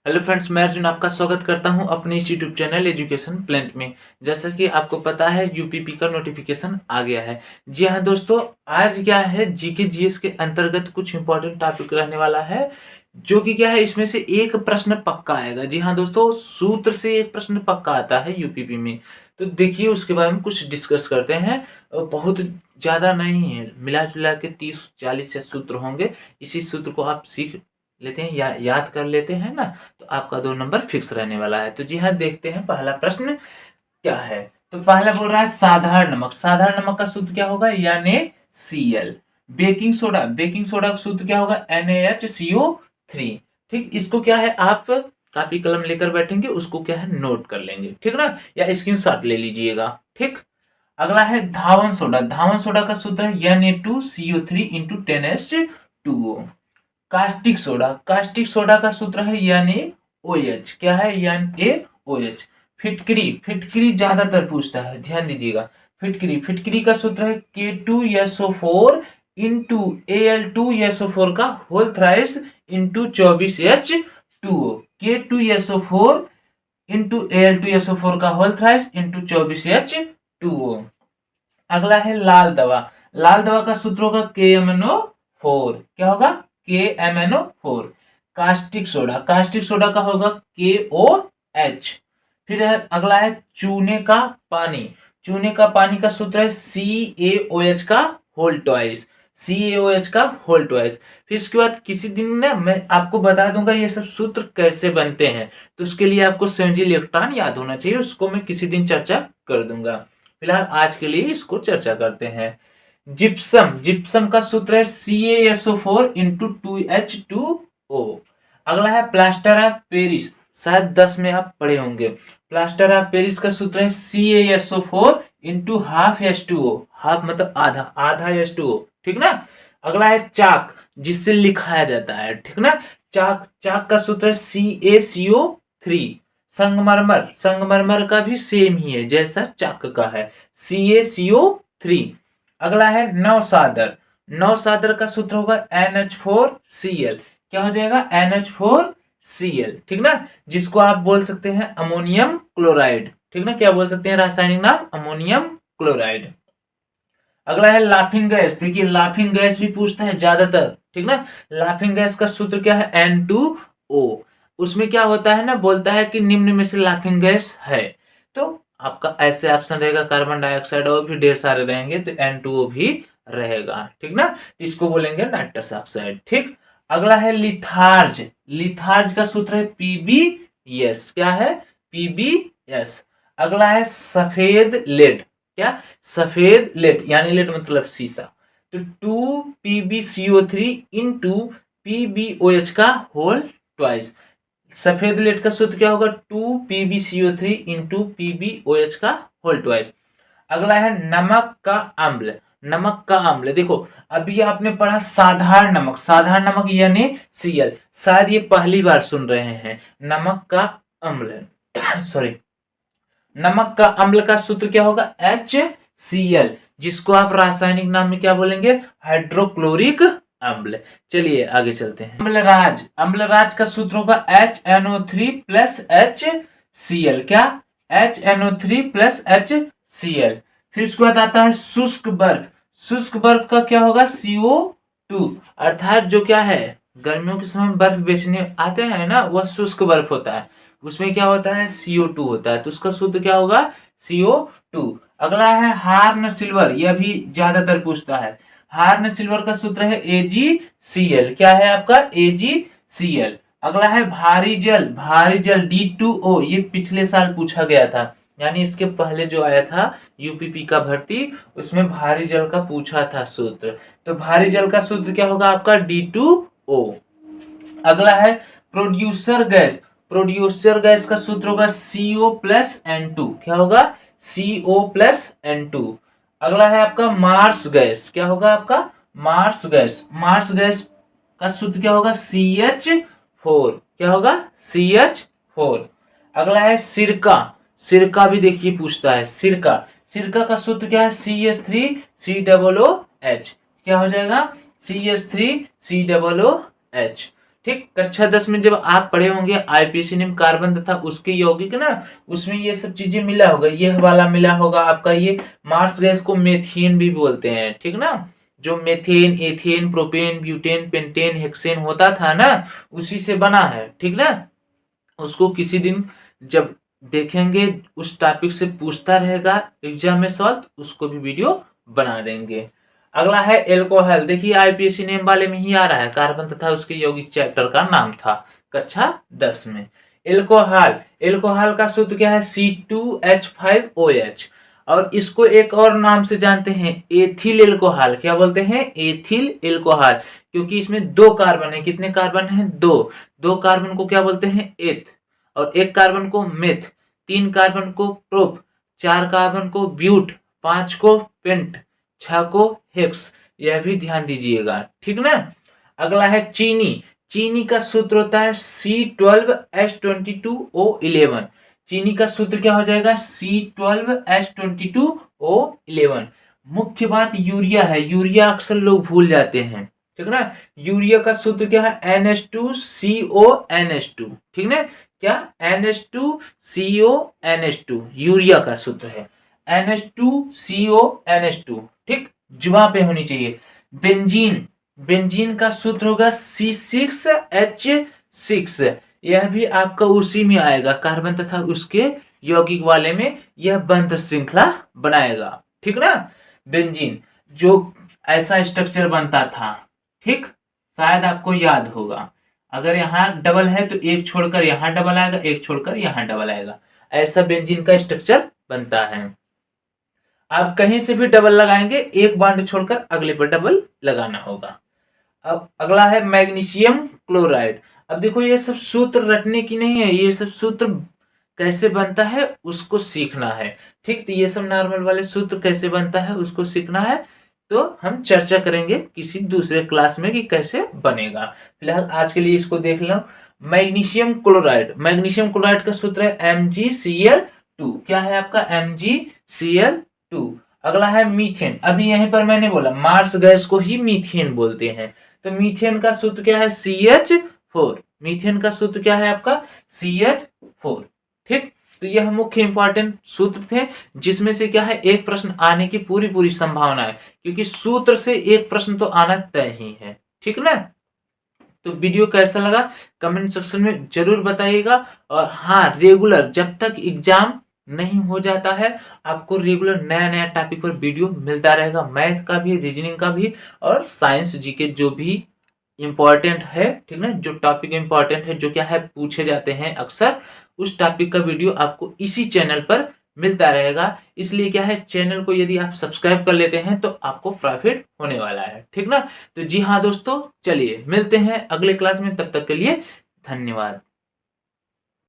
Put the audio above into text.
Hello friends, मैं अर्जुन आपका स्वागत करता हूं अपने इस यूट्यूब चैनल एजुकेशन प्लेंट में। जैसा कि आपको पता है यूपीपी का नोटिफिकेशन आ गया है। जी हाँ दोस्तों, आज क्या है जीके जीएस के अंतर्गत कुछ इंपॉर्टेंट टॉपिक रहने वाला है, जो कि क्या है इसमें से एक प्रश्न पक्का आएगा। जी हाँ दोस्तों, सूत्र से एक प्रश्न पक्का आता है यूपीपी में। तो देखिए उसके बारे में कुछ डिस्कस करते हैं। बहुत ज़्यादा नहीं है, मिला जुला के 30-40 से सूत्र होंगे। इसी सूत्र को आप सीख लेते हैं या याद कर लेते हैं ना, तो आपका 2 नंबर फिक्स रहने वाला है। तो जी हाँ, देखते हैं पहला प्रश्न क्या है। तो पहला बोल रहा है साधारण नमक। साधारण नमक का सूत्र क्या होगा? NaCl। बेकिंग सोडा का सूत्र क्या होगा? NaHCO3। ठीक, इसको क्या है आप कापी कलम लेकर बैठेंगे, उसको क्या है नोट कर लेंगे, ठीक ना, या स्क्रीनशॉट ले लीजिएगा। ठीक, अगला है धावन सोडा। धावन सोडा का सूत्र है Na2CO3 into 10H2O। Caustic soda का सूत्र है NaOH। क्या है? NaOH। फिटकरी ज्यादातर पूछता है, ध्यान दीजिएगा। फिटकरी का सूत्र है K2SO4 इंटू Al2SO4 का whole thrice into 24H2O। K2SO4 into Al2SO4 का होल थ्राइस इंटू 24H2O। अगला है लाल दवा। लाल दवा का सूत्र होगा KMNO4। क्या होगा? KMNO4। कास्टिक सोडा का होगा KOH। फिर है अगला है चूने का पानी का सूत्र है CaOH का होल ट्वाइस। CaOH का होल ट्वाइस। फिर इसके बाद किसी दिन ना मैं आपको बता दूंगा ये सब सूत्र कैसे बनते हैं, तो उसके लिए आपको सेंजी इलेक्ट्रॉन याद होना चाहिए, उसको मैं किसी दिन चर्चा कर दूंगा। फिलहाल आज के लिए इसको चर्चा करते हैं। जिप्सम का सूत्र है CaSO4 इंटू 2H2O। अगला है प्लास्टर ऑफ पेरिस। शायद 10 में आप पढ़े होंगे। प्लास्टर ऑफ पेरिस का सूत्र है CaSO4 into half H2O। Half मतलब आधा H2O, ठीक ना। अगला है चाक, जिससे लिखाया जाता है, ठीक ना। चाक का सूत्र है CaCO3। संगमरमर का भी सेम ही है जैसा चाक का है, CaCO3। अगला है नौसादर का सूत्र होगा NH4Cl। क्या हो जाएगा? NH4Cl, ठीक ना, जिसको आप बोल सकते हैं अमोनियम क्लोराइड, ठीक ना। क्या बोल सकते हैं? रासायनिक नाम अमोनियम क्लोराइड। अगला है लाफिंग गैस। देखिए लाफिंग गैस भी पूछता है ज्यादातर, ठीक ना। लाफिंग गैस का सूत्र क्या है? N2O। उसमें क्या होता है ना, बोलता है कि निम्न में से लाफिंग गैस है, तो आपका ऐसे ऑप्शन रहेगा कार्बन डाइऑक्साइड, और भी ढेर सारे रहेंगे तो N2O भी रहेगा, ठीक ना। इसको बोलेंगे नाइट्रस ऑक्साइड। ठीक, अगला है लिथार्ज का सूत्र है PbS। क्या है? PbS। अगला है सफेद लेड। क्या? सफेद लेड, यानी लेड मतलब शीशा। तो 2PbCO3 इंटू PbOH का होल ट्वाइस। सफेद लेड का सूत्र क्या होगा? 2PbCO3 इंटू PbOH का होल ट्वाइस। अगला है नमक का अम्ल। देखो अभी आपने पढ़ा साधारण नमक यानी Cl। शायद ये पहली बार सुन रहे हैं। नमक का अम्ल सॉरी, नमक का अम्ल का सूत्र क्या होगा? HCl, जिसको आप रासायनिक नाम में क्या बोलेंगे? हाइड्रोक्लोरिक अम्ल। चलिए आगे चलते हैं। अम्लराज का सूत्र होगा HNO3 प्लस HCl। क्या? HNO3 plus HCl। फिर उसके बाद आता है शुष्क बर्फ का क्या होगा? CO2। अर्थात जो क्या है गर्मियों के समय बर्फ बेचने आते हैं ना, वह शुष्क बर्फ होता है। उसमें क्या होता है? CO2 होता है, तो उसका सूत्र क्या होगा? CO2। अगला है हार्न सिल्वर। यह भी ज्यादातर पूछता है। हार्न सिल्वर का सूत्र है AgCl। क्या है आपका? AgCl। अगला है भारी जल D2O। ये पिछले साल पूछा गया था, यानी इसके पहले जो आया था यूपीपी का भर्ती, उसमें भारी जल का पूछा था सूत्र। तो भारी जल का सूत्र क्या होगा आपका? D2O। अगला है प्रोड्यूसर गैस का सूत्र होगा CO प्लस N2। क्या होगा? CO plus N2। अगला है आपका मार्स गैस। क्या होगा आपका? मार्स गैस का सूत्र क्या होगा? CH4। क्या होगा? CH4। अगला है सिरका भी देखिए पूछता है। सिरका का सूत्र क्या है? CH3COOH। क्या हो जाएगा? CH3COOH। ठीक, कक्षा 10 में जब आप पढ़े होंगे आईपीएसी कार्बन तथा उसके यौगिक ना, उसमें ये सब चीजें मिला होगा, ये वाला मिला होगा आपका, ये मार्स गैस को मेथेन भी बोलते हैं, ठीक ना, जो methane, ethane, propane, butane, pentane, hexane होता था ना, उसी से बना है, ठीक ना। उसको किसी दिन जब देखेंगे, उस टॉपिक से पूछता रहेगा एग्जाम में सवाल, तो उसको भी वीडियो बना देंगे। अगला है एल्कोहल। देखिए आईपीएससी नेम वाले में ही आ रहा है, कार्बन तथा उसके यौगिक चैप्टर का नाम था कक्षा 10 में। एल्कोहल, एल्कोहल का सूत्र क्या है? C2H5OH। और इसको एक और नाम से जानते हैं, एथिल एल्कोहल। क्या बोलते हैं? एथिल एल्कोहल, क्योंकि इसमें दो कार्बन है। कितने कार्बन है? दो कार्बन को क्या बोलते हैं? एथ। और एक कार्बन को मेथ, 3 कार्बन को प्रोप, 4 कार्बन को ब्यूट, 5 को पेंट, 6 को हेक्स। यह भी ध्यान दीजिएगा, ठीक ना। अगला है चीनी। चीनी का सूत्र होता है C12H22O11। चीनी का सूत्र क्या हो जाएगा? C12H22O11। मुख्य बात यूरिया है, यूरिया अक्सर लोग भूल जाते हैं, ठीक ना। यूरिया का सूत्र क्या है? NH2CONH2, ठीक ना। क्या? NH2CONH2 यूरिया का सूत्र है, NH2CONH2, ठीक, जुबान पे होनी चाहिए। बेंजीन, बेंजीन का सूत्र होगा C6H6। यह भी आपका उसी में आएगा, कार्बन तथा उसके यौगिक वाले में यह बंध श्रृंखला बनाएगा, ठीक ना। बेंजीन जो ऐसा स्ट्रक्चर बनता था, ठीक, शायद आपको याद होगा। अगर यहाँ डबल है तो एक छोड़कर यहाँ डबल आएगा, एक छोड़कर यहाँ डबल आएगा, ऐसा बेंजीन का स्ट्रक्चर बनता है। आप कहीं से भी डबल लगाएंगे, एक बॉन्ड छोड़कर अगले पर डबल लगाना होगा। अब अगला है मैग्नीशियम क्लोराइड। अब देखो ये सब सूत्र रटने की नहीं है, ये सब सूत्र कैसे बनता है उसको सीखना है, ठीक। तो ये सब नॉर्मल वाले सूत्र कैसे बनता है उसको सीखना है, तो हम चर्चा करेंगे किसी दूसरे क्लास में कि कैसे बनेगा। फिलहाल आज के लिए इसको देख लो। मैग्नीशियम क्लोराइड, मैग्नीशियम क्लोराइड का सूत्र है MgCl2। क्या है आपका? MgCl2। अगला है मीथेन। अभी यहीं पर मैंने बोला मार्स गैस को ही मीथेन बोलते हैं, तो मीथेन का सूत्र क्या है? CH4। मीथेन का सूत्र क्या है आपका? CH4, ठीक। तो यह मुख्य इंपॉर्टेंट सूत्र थे, जिसमें से क्या है एक प्रश्न आने की पूरी पूरी संभावना है, क्योंकि सूत्र से एक प्रश्न तो आना तय ही है, ठीक ना। तो वीडियो कैसा लगा कमेंट सेक्शन में जरूर बताइएगा। और हाँ, रेगुलर जब तक एग्जाम नहीं हो जाता है, आपको रेगुलर नया नया टॉपिक पर वीडियो मिलता रहेगा, मैथ का भी, रीजनिंग का भी, और साइंस जीके जो भी इंपॉर्टेंट है, ठीक ना, जो टॉपिक इंपॉर्टेंट है, जो क्या है पूछे जाते हैं अक्सर, उस टॉपिक का वीडियो आपको इसी चैनल पर मिलता रहेगा। इसलिए क्या है, चैनल को यदि आप सब्सक्राइब कर लेते हैं तो आपको प्रॉफिट होने वाला है, ठीक ना। तो जी हाँ दोस्तों, चलिए मिलते हैं अगले क्लास में, तब तक के लिए धन्यवाद।